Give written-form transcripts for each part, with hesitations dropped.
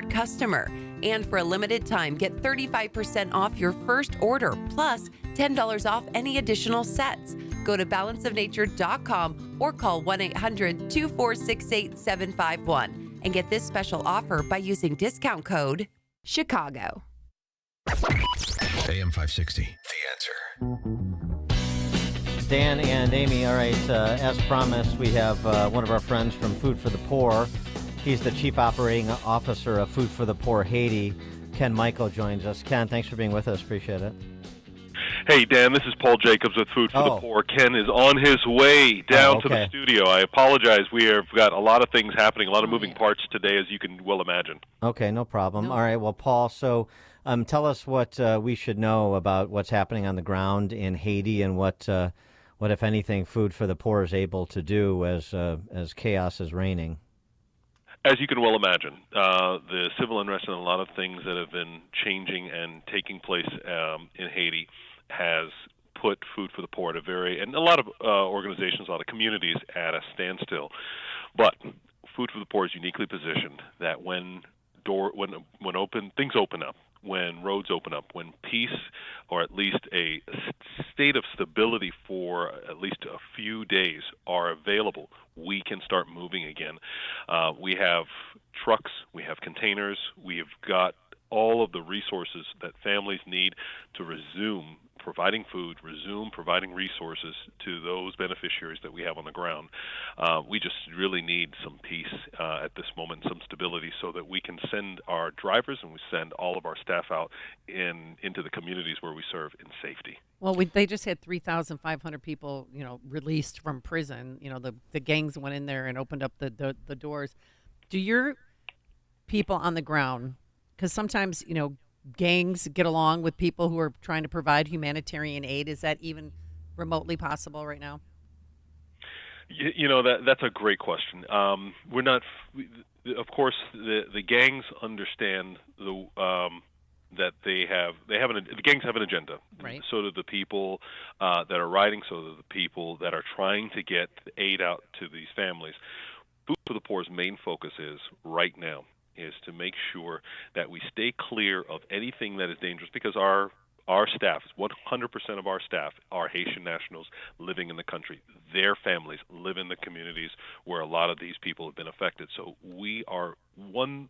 customer. And for a limited time, get 35% off your first order, plus $10 off any additional sets. Go to balanceofnature.com or call 1-800-246-8751 and get this special offer by using discount code Chicago. AM 560, The Answer. Dan and Amy, all right, as promised, we have one of our friends from Food for the Poor. He's the Chief Operating Officer of Food for the Poor Haiti. Ken Michael joins us. Ken, thanks for being with us. Appreciate it. Hey, Dan, this is Paul Jacobs with Food for the Poor. Ken is on his way down to the studio. I apologize. We have got a lot of things happening, a lot of moving parts today, as you can well imagine. Okay, no problem. All right, well, Paul, so tell us what we should know about what's happening on the ground in Haiti and what if anything, Food for the Poor is able to do as chaos is reigning. As you can well imagine, the civil unrest and a lot of things that have been changing and taking place in Haiti has put Food for the Poor and a lot of organizations, a lot of communities at a standstill. But Food for the Poor is uniquely positioned that when things open up, when roads open up, when peace or at least a state of stability for at least a few days are available, we can start moving again. We have trucks, we have containers, we've got all of the resources that families need to resume providing food, resume providing resources to those beneficiaries that we have on the ground. We just really need some peace at this moment, some stability, so that we can send our drivers and we send all of our staff out into the communities where we serve in safety. Well, they just had 3,500 people, released from prison. The gangs went in there and opened up the doors. Do your people on the ground, because sometimes, gangs get along with people who are trying to provide humanitarian aid. Is that even remotely possible right now? That's a great question. We're not, of course, the gangs understand that the gangs have an agenda. Right. So do the people that are riding. So do the people that are trying to get aid out to these families. Food for the Poor's main focus right now is to make sure that we stay clear of anything that is dangerous, because our staff, 100% of our staff are Haitian nationals living in the country. Their families live in the communities where a lot of these people have been affected. So we are 1,000%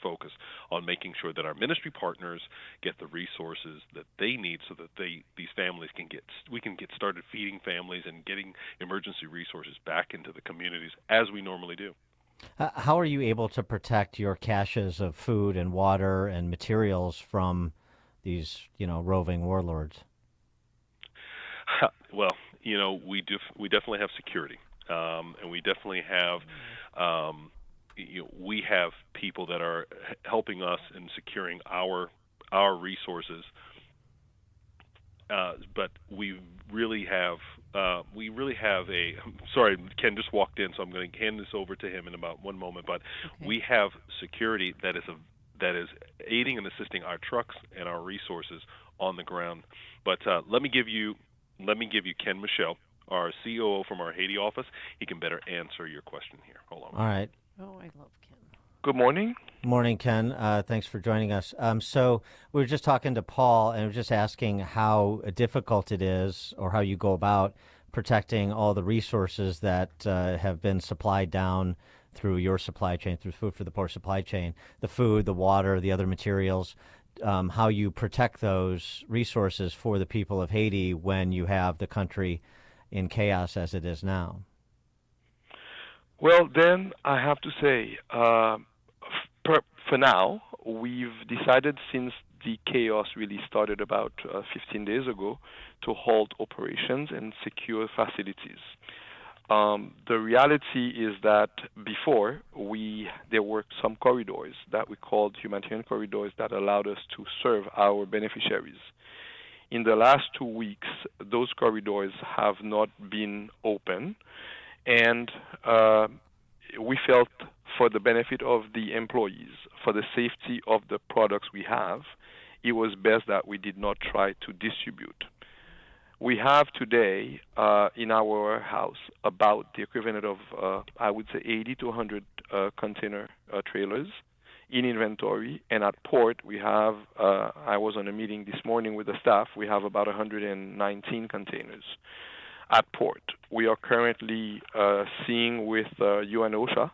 focused on making sure that our ministry partners get the resources that they need so that these families we can get started feeding families and getting emergency resources back into the communities as we normally do. How are you able to protect your caches of food and water and materials from these, roving warlords? Well, we definitely have security, and we definitely have, we have people that are helping us in securing our resources. But we really have sorry, Ken just walked in, so I'm going to hand this over to him in about one moment. But we have security that is aiding and assisting our trucks and our resources on the ground. But let me give you Ken Michel, our COO from our Haiti office. He can better answer your question here. Hold on. All right. Oh, I love Ken. Good morning. Morning, Ken. Thanks for joining us. So we were just talking to Paul, and we were just asking how difficult it is, or how you go about protecting all the resources that have been supplied down through your supply chain, through Food for the Poor supply chain, the food, the water, the other materials, how you protect those resources for the people of Haiti when you have the country in chaos as it is now. Well, then I have to say, for now, we've decided, since the chaos really started about 15 days ago, to halt operations and secure facilities. The reality is that before, there were some corridors that we called humanitarian corridors that allowed us to serve our beneficiaries. In the last 2 weeks, those corridors have not been open, and we felt, for the benefit of the employees, for the safety of the products we have, it was best that we did not try to distribute. We have today in our warehouse about the equivalent of, I would say, 80 to 100 container trailers in inventory, and at port we have. I was on a meeting this morning with the staff. We have about 119 containers at port. We are currently seeing with UN OSHA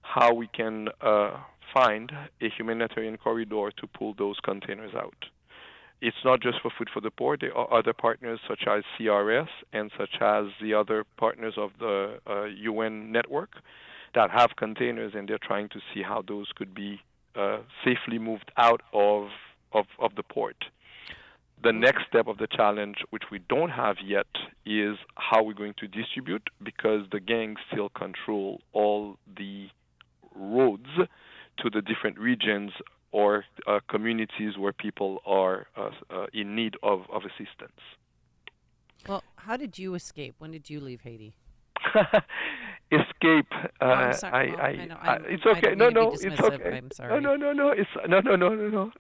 how we can find a humanitarian corridor to pull those containers out. It's not just for Food for the Poor. There are other partners such as CRS and such as the other partners of the UN network that have containers, and they're trying to see how those could be safely moved out of the port. The next step of the challenge, which we don't have yet, is how we're going to distribute, because the gangs still control all the roads to the different regions or communities where people are in need of assistance. Well, how did you escape? When did you leave Haiti? Escape. I'm sorry. It's okay. No, it's okay. I'm sorry. No. It's no.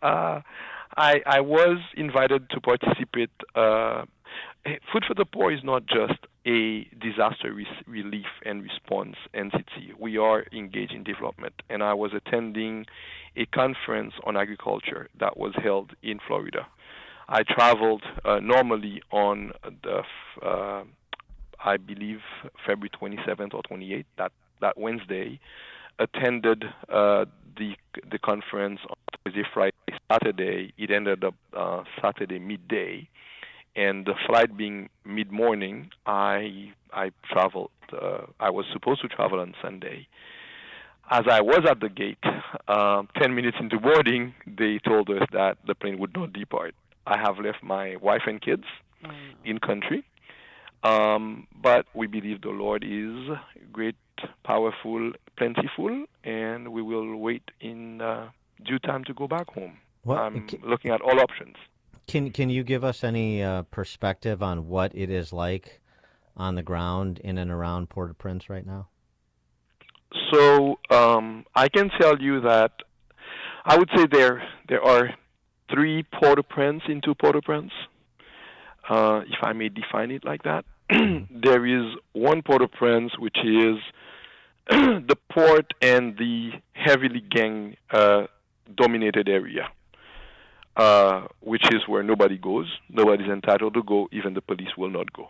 I was invited to participate. Food for the Poor is not just a disaster relief and response entity. We are engaged in development, and I was attending a conference on agriculture that was held in Florida. I traveled normally on the I believe February 27th or 28th, that Wednesday, attended the conference on Thursday, Friday, Saturday. It ended up Saturday midday, and the flight being mid-morning, I traveled. I was supposed to travel on Sunday. As I was at the gate, 10 minutes into boarding, they told us that the plane would not depart. I have left my wife and kids in country. But we believe the Lord is great, powerful, plentiful, and we will wait in due time to go back home. I'm looking at all options. Can you give us any perspective on what it is like on the ground in and around Port-au-Prince right now? So I can tell you that I would say there are 3 Port-au-Prince into Port-au-Prince. If I may define it like that. There is one Port-au-Prince, which is the port and the heavily gang-dominated area, which is where nobody goes. Nobody's entitled to go. Even the police will not go.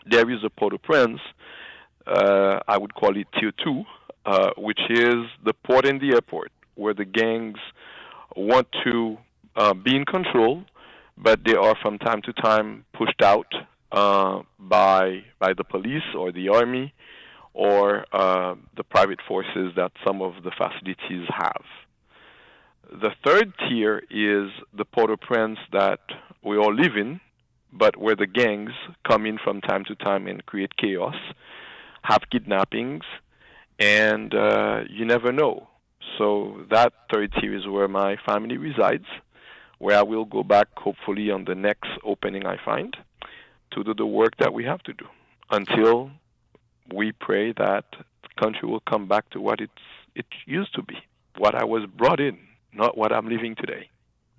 There is a Port-au-Prince, I would call it Tier 2, which is the port and the airport, where the gangs want to be in control, but they are from time to time pushed out by the police or the army or the private forces that some of the facilities have. The third tier is the Port-au-Prince that we all live in, but where the gangs come in from time to time and create chaos, have kidnappings, and you never know. So that third tier is where my family resides, where I will go back hopefully on the next opening I find to do the work that we have to do until we pray that the country will come back to what it used to be, what I was brought in, not what I'm living today.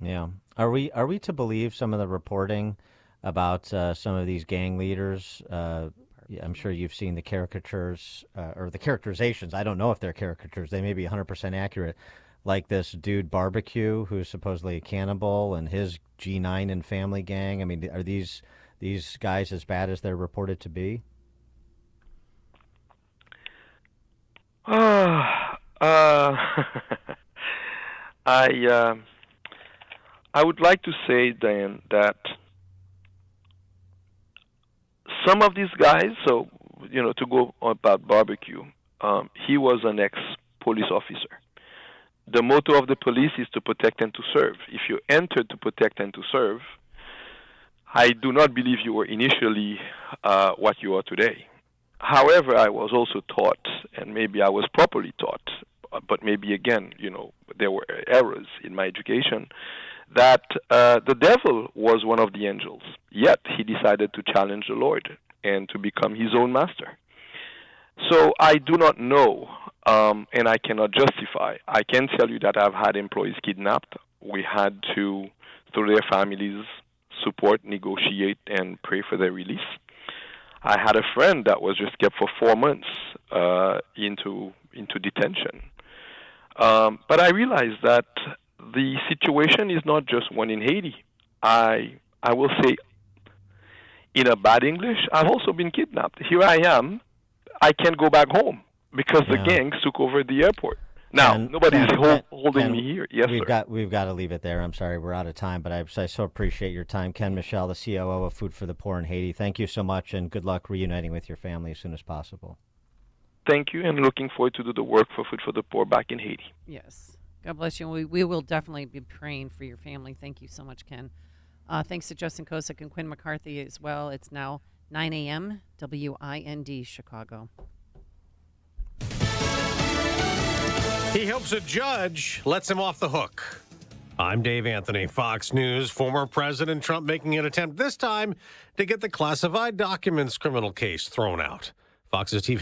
Yeah. Are we to believe some of the reporting about some of these gang leaders? I'm sure you've seen the caricatures or the characterizations. I don't know if they're caricatures. They may be 100% accurate. Like this dude Barbecue, who's supposedly a cannibal, and his G9 and family gang. I mean, are these guys as bad as they're reported to be? I would like to say, Dan, that some of these guys, so, to go about Barbecue, he was an ex-police officer. The motto of the police is to protect and to serve. If you entered to protect and to serve, I do not believe you were initially what you are today. However, I was also taught, and maybe I was properly taught, but maybe again, there were errors in my education, that the devil was one of the angels. Yet he decided to challenge the Lord and to become his own master. So I do not know, and I cannot justify. I can tell you that I've had employees kidnapped. We had to, through their families, support, negotiate, and pray for their release. I had a friend that was just kept for 4 months into detention. But I realized that the situation is not just one in Haiti. I will say, in a bad English, I've also been kidnapped. Here I am. I can't go back home because the gangs took over the airport. Now, nobody's holding me here. Yes, sir. We've got to leave it there. I'm sorry, we're out of time, but I so appreciate your time. Ken Michel, the COO of Food for the Poor in Haiti. Thank you so much, and good luck reuniting with your family as soon as possible. Thank you, and looking forward to do the work for Food for the Poor back in Haiti. Yes. God bless you. We will definitely be praying for your family. Thank you so much, Ken. Thanks to Justin Kosick and Quinn McCarthy as well. It's now 9 a.m. WIND Chicago. He hopes a judge lets him off the hook. I'm Dave Anthony, Fox News. Former President Trump making an attempt this time to get the classified documents criminal case thrown out. Fox's TV